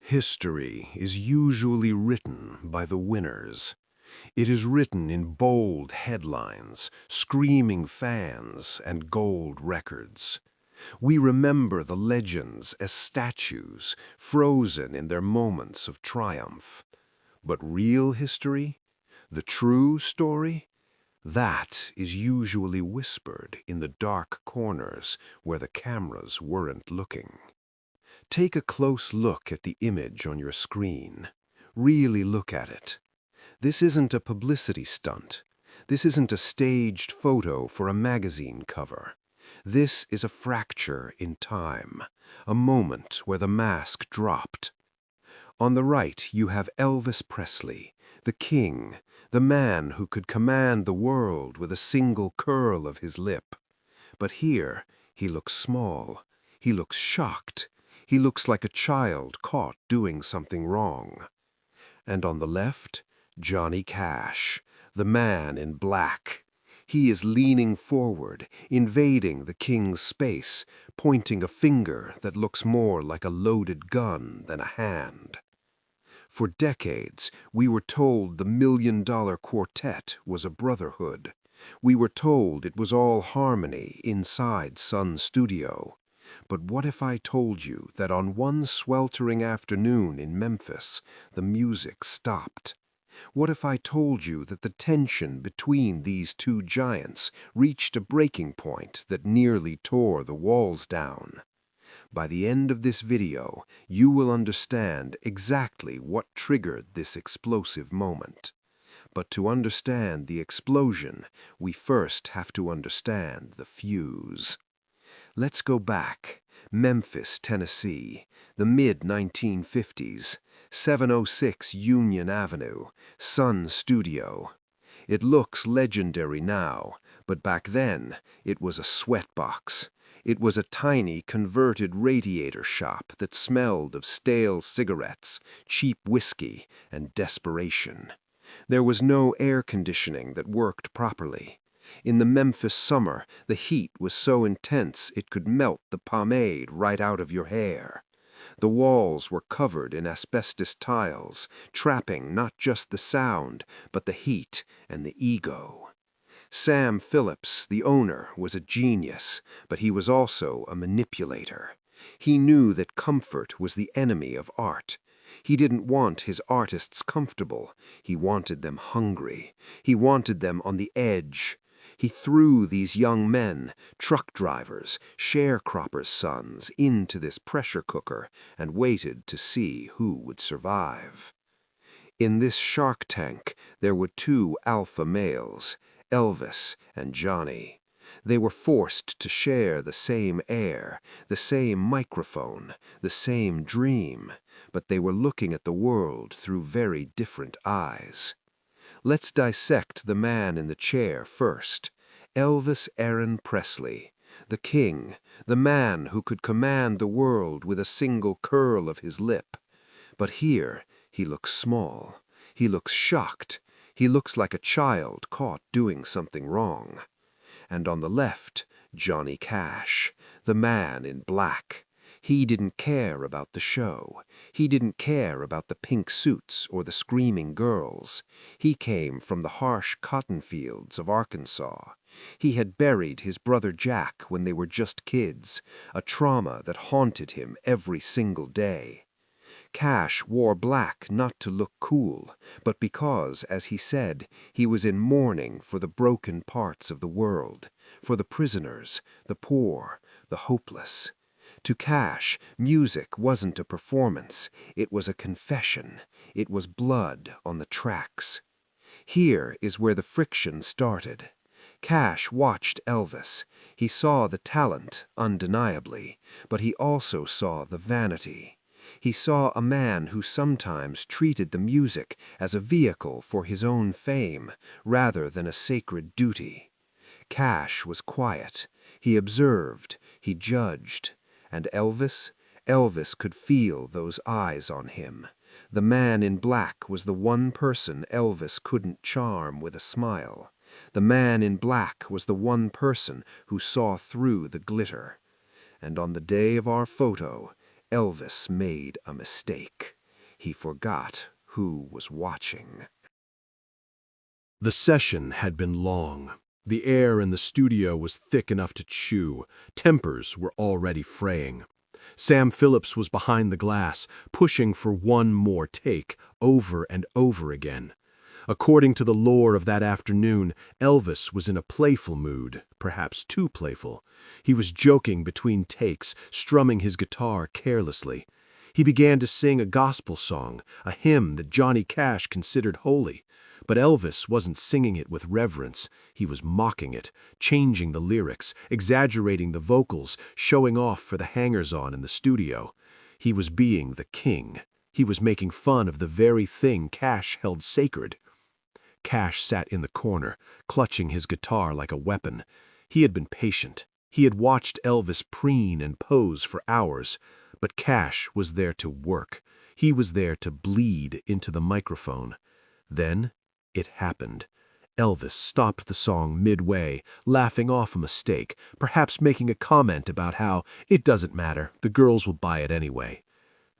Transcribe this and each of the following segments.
History is usually written by the winners. It is written in bold headlines, screaming fans, and gold records. We remember the legends as statues, frozen in their moments of triumph. But real history, the true story, that is usually whispered in the dark corners where the cameras weren't looking. Take a close look at the image on your screen. Really look at it. This isn't a publicity stunt. This isn't a staged photo for a magazine cover. This is a fracture in time, a moment where the mask dropped. On the right, you have Elvis Presley, the king, the man who could command the world with a single curl of his lip. But here, he looks small. He looks shocked. He looks like a child caught doing something wrong. And on the left, Johnny Cash, the man in black. He is leaning forward, invading the king's space, pointing a finger that looks more like a loaded gun than a hand. For decades, we were told the $1 Million Quartet was a brotherhood. We were told it was all harmony inside Sun Studio. But what if I told you that on one sweltering afternoon in Memphis, the music stopped? What if I told you that the tension between these two giants reached a breaking point that nearly tore the walls down? By the end of this video, you will understand exactly what triggered this explosive moment. But to understand the explosion, we first have to understand the fuse. Let's go back. Memphis, Tennessee, the mid-1950s, 706 Union Avenue, Sun Studio. It looks legendary now, but back then it was a sweatbox. It was a tiny converted radiator shop that smelled of stale cigarettes, cheap whiskey, and desperation. There was no air conditioning that worked properly. In the Memphis summer, the heat was so intense it could melt the pomade right out of your hair. The walls were covered in asbestos tiles, trapping not just the sound, but the heat and the ego. Sam Phillips, the owner, was a genius, but he was also a manipulator. He knew that comfort was the enemy of art. He didn't want his artists comfortable. He wanted them hungry. He wanted them on the edge. He threw these young men, truck drivers, sharecroppers' sons, into this pressure cooker and waited to see who would survive. In this shark tank, there were two alpha males, Elvis and Johnny. They were forced to share the same air, the same microphone, the same dream, but they were looking at the world through very different eyes. Let's dissect the man in the chair first. Elvis Aaron Presley, the king, the man who could command the world with a single curl of his lip. But here he looks small. He looks shocked. He looks like a child caught doing something wrong. And on the left, Johnny Cash, the man in black. He didn't care about the show. He didn't care about the pink suits or the screaming girls. He came from the harsh cotton fields of Arkansas. He had buried his brother Jack when they were just kids, a trauma that haunted him every single day. Cash wore black not to look cool, but because, as he said, he was in mourning for the broken parts of the world, for the prisoners, the poor, the hopeless. To Cash, music wasn't a performance, it was a confession. It was blood on the tracks. Here is where the friction started. Cash watched Elvis. He saw the talent, undeniably, but he also saw the vanity. He saw a man who sometimes treated the music as a vehicle for his own fame, rather than a sacred duty. Cash was quiet. He observed. He judged. And Elvis? Elvis could feel those eyes on him. The man in black was the one person Elvis couldn't charm with a smile. The man in black was the one person who saw through the glitter. And on the day of our photo, Elvis made a mistake. He forgot who was watching. The session had been long. The air in the studio was thick enough to chew. Tempers were already fraying. Sam Phillips was behind the glass, pushing for one more take, over and over again. According to the lore of that afternoon, Elvis was in a playful mood, perhaps too playful. He was joking between takes, strumming his guitar carelessly. He began to sing a gospel song, a hymn that Johnny Cash considered holy. But Elvis wasn't singing it with reverence. He was mocking it, changing the lyrics, exaggerating the vocals, showing off for the hangers-on in the studio. He was being the king. He was making fun of the very thing Cash held sacred. Cash sat in the corner, clutching his guitar like a weapon. He had been patient. He had watched Elvis preen and pose for hours. But Cash was there to work. He was there to bleed into the microphone. Then it happened. Elvis stopped the song midway, laughing off a mistake, perhaps making a comment about how it doesn't matter, the girls will buy it anyway.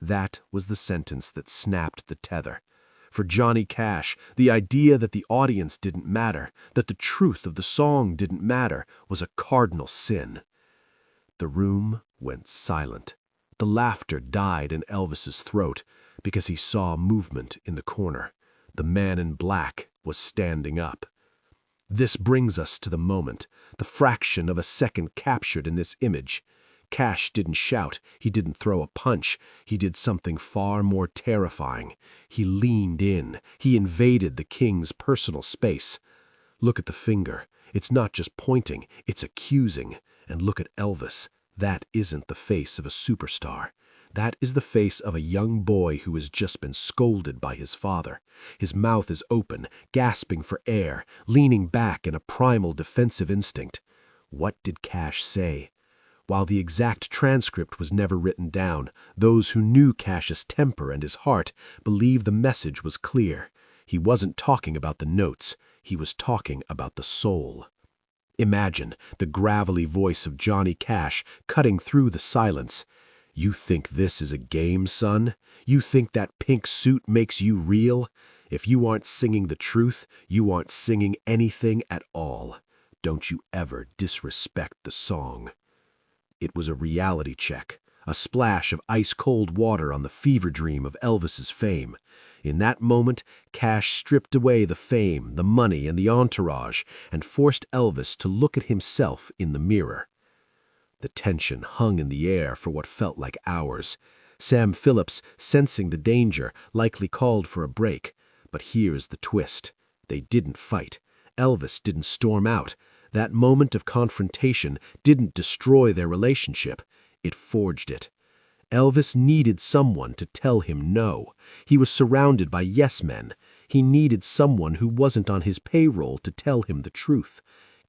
That was the sentence that snapped the tether. For Johnny Cash, the idea that the audience didn't matter, that the truth of the song didn't matter, was a cardinal sin. The room went silent. The laughter died in Elvis's throat because he saw movement in the corner. The man in black was standing up. This brings us to the moment, the fraction of a second captured in this image. Cash didn't shout, he didn't throw a punch, he did something far more terrifying. He leaned in, he invaded the king's personal space. Look at the finger, it's not just pointing, it's accusing. And look at Elvis, that isn't the face of a superstar. That is the face of a young boy who has just been scolded by his father. His mouth is open, gasping for air, leaning back in a primal defensive instinct. What did Cash say? While the exact transcript was never written down, those who knew Cash's temper and his heart believe the message was clear. He wasn't talking about the notes, he was talking about the soul. Imagine the gravelly voice of Johnny Cash cutting through the silence. You think this is a game, son? You think that pink suit makes you real? If you aren't singing the truth, you aren't singing anything at all. Don't you ever disrespect the song. It was a reality check, a splash of ice-cold water on the fever dream of Elvis's fame. In that moment, Cash stripped away the fame, the money, and the entourage, and forced Elvis to look at himself in the mirror. The tension hung in the air for what felt like hours. Sam Phillips, sensing the danger, likely called for a break. But here's the twist. They didn't fight. Elvis didn't storm out. That moment of confrontation didn't destroy their relationship. It forged it. Elvis needed someone to tell him no. He was surrounded by yes men. He needed someone who wasn't on his payroll to tell him the truth.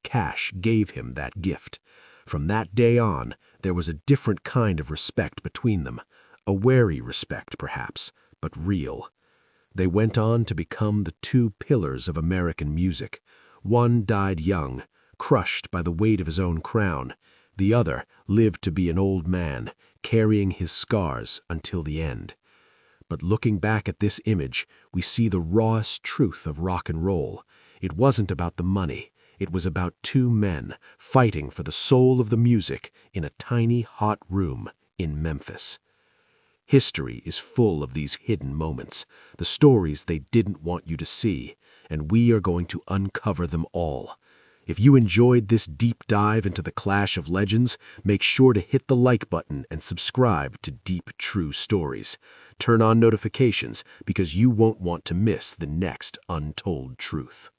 Cash gave him that gift. From that day on, there was a different kind of respect between them. A wary respect, perhaps, but real. They went on to become the two pillars of American music. One died young, crushed by the weight of his own crown. The other lived to be an old man, carrying his scars until the end. But looking back at this image, we see the rawest truth of rock and roll. It wasn't about the money. It was about two men fighting for the soul of the music in a tiny, hot room in Memphis. History is full of these hidden moments, the stories they didn't want you to see, and we are going to uncover them all. If you enjoyed this deep dive into the Clash of Legends, make sure to hit the like button and subscribe to Deep True Stories. Turn on notifications because you won't want to miss the next untold truth.